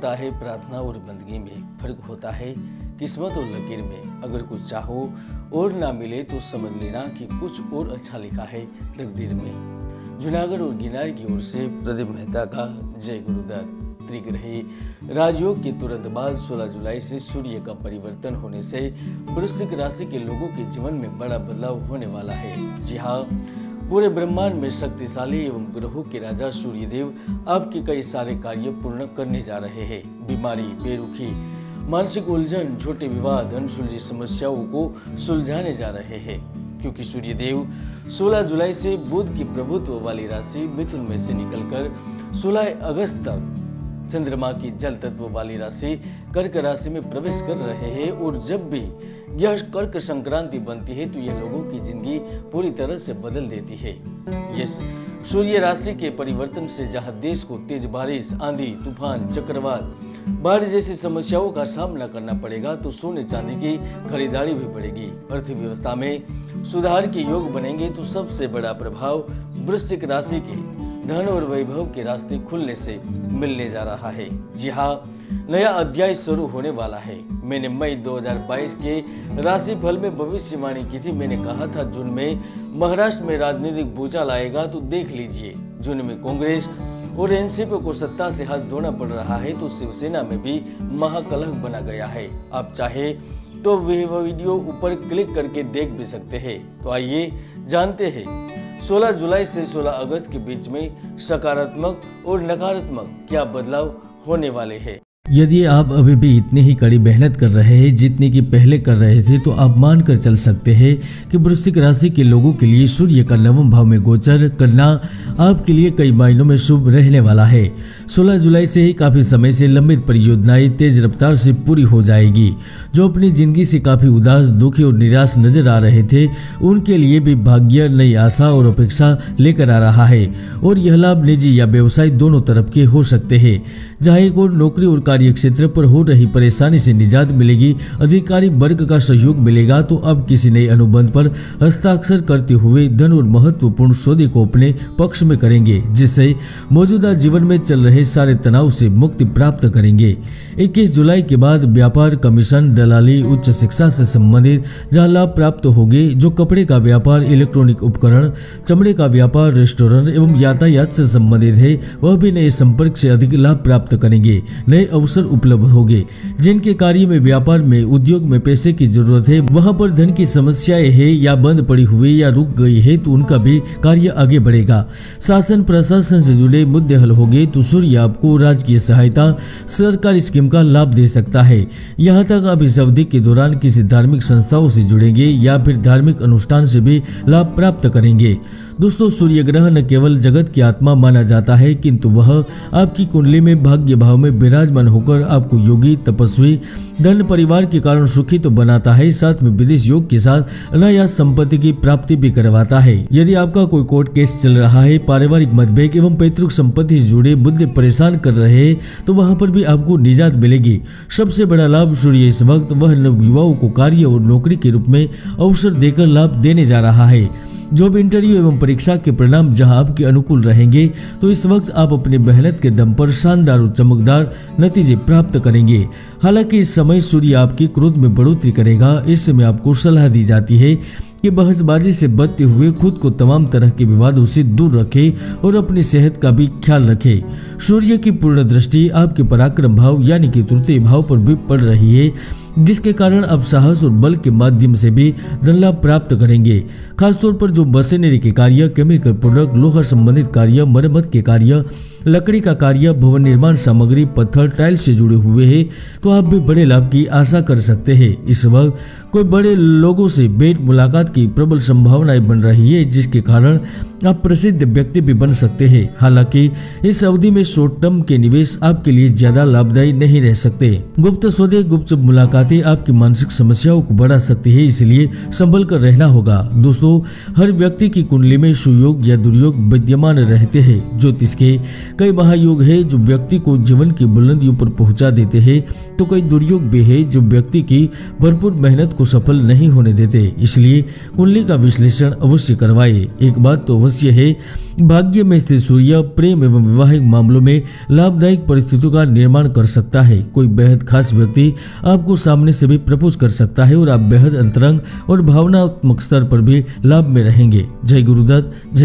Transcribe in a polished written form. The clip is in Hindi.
होता है प्रार्थना और बंदगी में, फर्क होता है किस्मत और लकीर में। अगर कुछ चाहो और ना मिले तो समझ लेना कि कुछ और अच्छा लिखा है तकदीर में। जूनागढ़ और गिरनार की ओर से प्रदीप मेहता का जय गुरुदत्त। त्रिग्रही राजयोग के तुरंत बाद 16 जुलाई से सूर्य का परिवर्तन होने से वृश्चिक राशि के लोगों के जीवन में बड़ा बदलाव होने वाला है। जी हाँ, पूरे ब्रह्मांड में शक्तिशाली एवं ग्रहों के राजा सूर्यदेव आपके कई सारे कार्य पूर्ण करने जा रहे हैं। बीमारी, बेरुखी, मानसिक उलझन, छोटे विवाद, अनसुलझी समस्याओं को सुलझाने जा रहे हैं, क्योंकि सूर्यदेव 16 जुलाई से बुध की प्रभुत्व वाली राशि मिथुन में से निकलकर 16 अगस्त तक चंद्रमा की जल तत्व वाली राशि कर्क राशि में प्रवेश कर रहे हैं। और जब भी यह कर्क संक्रांति बनती है तो यह लोगों की जिंदगी पूरी तरह से बदल देती है। यस, सूर्य राशि के परिवर्तन से जहां देश को तेज बारिश, आंधी, तूफान, चक्रवात, बाढ़ जैसी समस्याओं का सामना करना पड़ेगा, तो सोने चांदी की खरीदारी भी बढ़ेगी। अर्थव्यवस्था में सुधार के योग बनेंगे। तो सबसे बड़ा प्रभाव वृश्चिक राशि के धन और वैभव के रास्ते खुलने से मिलने जा रहा है। जी हाँ, नया अध्याय शुरू होने वाला है। मैंने मई 2022 के राशिफल में भविष्यवाणी की थी। मैंने कहा था जून में महाराष्ट्र में राजनीतिक भूचाल आएगा, तो देख लीजिए जून में कांग्रेस और एनसीपी को सत्ता से हाथ धोना पड़ रहा है, तो शिवसेना में भी महाकलह बना गया है। आप चाहे तो वह वीडियो ऊपर क्लिक करके देख भी सकते हैं। तो आइए जानते हैं 16 जुलाई से 16 अगस्त के बीच में सकारात्मक और नकारात्मक क्या बदलाव होने वाले हैं। यदि आप अभी भी इतनी ही कड़ी मेहनत कर रहे हैं जितनी कि पहले कर रहे थे, तो आप मान कर चल सकते हैं कि वृश्चिक राशि के लोगों के लिए सूर्य का नवम भाव में गोचर करना आपके लिए कई मायनों में शुभ रहने वाला है। 16 जुलाई से ही काफी समय से लंबित परियोजनाएं तेज रफ्तार से पूरी हो जाएगी। जो अपनी जिंदगी से काफी उदास, दुखी और निराश नजर आ रहे थे, उनके लिए भी भाग्य नई आशा और अपेक्षा लेकर आ रहा है। और यह लाभ निजी या व्यवसाय दोनों तरफ के हो सकते हैं। जहाँ एक और नौकरी और कार्य क्षेत्र पर हो रही परेशानी से निजात मिलेगी, अधिकारी वर्ग का सहयोग मिलेगा, तो अब किसी नए अनुबंध पर हस्ताक्षर करते हुए धन और महत्वपूर्ण सौदे को अपने पक्ष में करेंगे, जिससे मौजूदा जीवन में चल रहे सारे तनाव से मुक्ति प्राप्त करेंगे। 21 जुलाई के बाद व्यापार, कमीशन, दलाली, उच्च शिक्षा से संबंधित जहाँ लाभ प्राप्त होंगे। जो कपड़े का व्यापार, इलेक्ट्रॉनिक उपकरण, चमड़े का व्यापार, रेस्टोरेंट एवं यातायात से संबंधित है, वह भी नए संपर्क से अधिक लाभ प्राप्त करेंगे। नए अवसर उपलब्ध होंगे। जिनके कार्य में, व्यापार में, उद्योग में पैसे की जरूरत है, वहां पर धन की समस्याएं है या बंद पड़ी हुई या रुक गई है, तो उनका भी कार्य आगे बढ़ेगा। शासन प्रशासन से जुड़े मुद्दे हल होंगे, तो सूर्य आपको राजकीय सहायता, सरकारी स्कीम का लाभ दे सकता है। यहाँ तक आप इस अवधि के दौरान किसी धार्मिक संस्थाओं से जुड़ेंगे या फिर धार्मिक अनुष्ठान से भी लाभ प्राप्त करेंगे। दोस्तों, सूर्य ग्रह न केवल जगत की आत्मा माना जाता है, किंतु वह आपकी कुंडली में भाग्य भाव में विराजमान होकर आपको योगी, तपस्वी, धन, परिवार के कारण सुखी तो बनाता है, साथ में विदेश योग के साथ अनायास संपत्ति की प्राप्ति भी करवाता है। यदि आपका कोई कोर्ट केस चल रहा है, पारिवारिक मतभेद एवं पैतृक संपत्ति से जुड़े मुद्दे परेशान कर रहे हैं, तो वहां पर भी आपको निजात मिलेगी। सबसे बड़ा लाभ सूर्य इस वक्त वह नवयुवाओं को कार्य और नौकरी के रूप में अवसर देकर लाभ देने जा रहा है। जॉब इंटरव्यू एवं परीक्षा के परिणाम जहां आपके अनुकूल रहेंगे, तो इस वक्त आप अपनी मेहनत के दम पर शानदार और चमकदार नतीजे प्राप्त करेंगे। हालांकि इस समय सूर्य आपके क्रोध में बढ़ोतरी करेगा। इस समय आपको सलाह दी जाती है कि बहसबाजी से बचते हुए खुद को तमाम तरह के विवादों से दूर रखें और अपनी सेहत का भी ख्याल रखें। सूर्य की पूर्ण दृष्टि आपके पराक्रम भाव यानी कि तृतीय भाव पर भी पड़ रही है, जिसके कारण आप साहस और बल के माध्यम से भी धन लाभ प्राप्त करेंगे। खासतौर पर जो मशीनरी के कार्य, केमिकल प्रोडक्ट, लोहा संबंधित कार्य, मरम्मत के कार्य, लकड़ी का कार्य, भवन निर्माण सामग्री, पत्थर, टाइल्स से जुड़े हुए हैं, तो आप भी बड़े लाभ की आशा कर सकते हैं। इस वक्त कोई बड़े लोगों से भेंट मुलाकात की प्रबल संभावनाएं बन रही है, जिसके कारण आप प्रसिद्ध व्यक्ति भी बन सकते हैं। हालांकि इस अवधि में शॉर्ट टर्म के निवेश आपके लिए ज्यादा लाभदायी नहीं रह सकते। गुप्त सौदे, गुप्त मुलाकातें आपकी मानसिक समस्याओं को बढ़ा सकती है, इसलिए संभल कर रहना होगा। दोस्तों, हर व्यक्ति की कुंडली में सुयोग या दुर्योग विद्यमान रहते हैं। ज्योतिष के कई महायोग है जो व्यक्ति को जीवन की बुलंदियों पर पहुंचा देते हैं, तो कई दुर्योग भी है जो व्यक्ति की भरपूर मेहनत को सफल नहीं होने देते। इसलिए कुंडली का विश्लेषण अवश्य करवाएं। एक बात तो अवश्य है, भाग्य में स्थित सूर्य प्रेम एवं वैवाहिक मामलों में लाभदायक परिस्थितियों का निर्माण कर सकता है। कोई बेहद खास व्यक्ति आपको सामने से भी प्रपोज कर सकता है और आप बेहद अंतरंग और भावनात्मक स्तर पर भी लाभ में रहेंगे। जय गुरुदत्त। जय